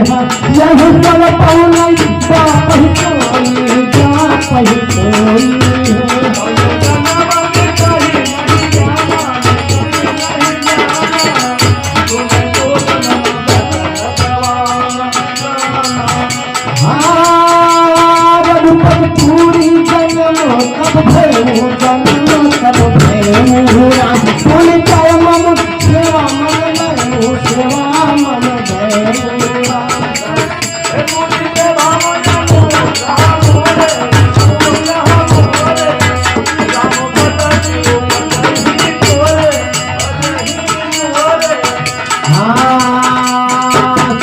यही सब पौलई जा पहिकोई जा पहिकोई पूरी जन्म कब भैरू जन्म कब भैरू फूल काय मन सेवा मन भैरू सेवा मन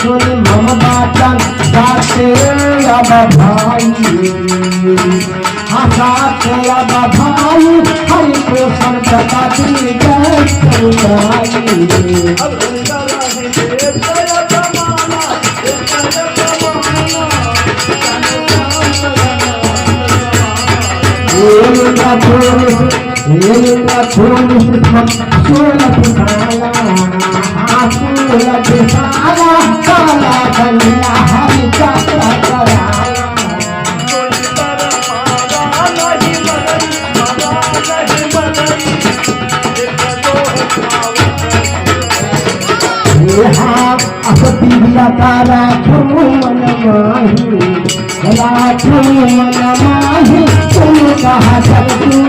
सुन ममता गाते अब भाई हंसाते अब भाई हरि कृष्ण बताती जय काला कन्या हरि चक्र कराया दिव्या तारा मन माही मन माही तुम कहा सब तू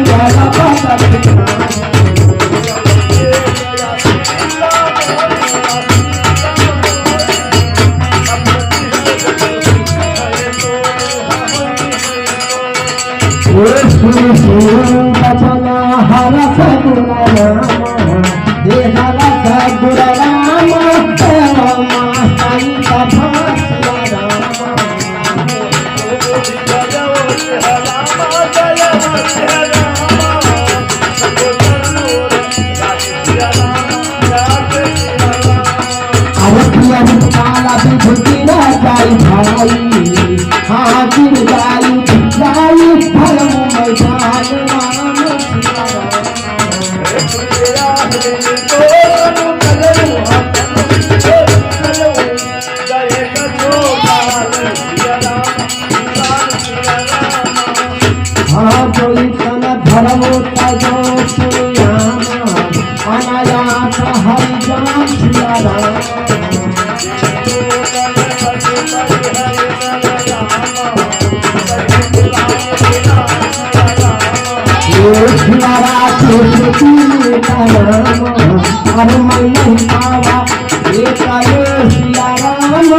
बचना हर सगुण काला विभूति जाई भाई हाँ गिर जाई धर्म हाँ कोई सन धर्म तजो अनायास हरि जान सिया अरे मन नहीं पावा एक सिया राम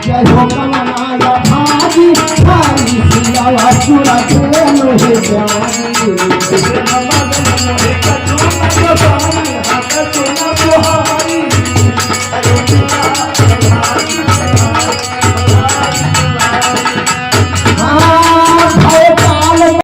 जय हो कमला भागी हरि सिया सुरत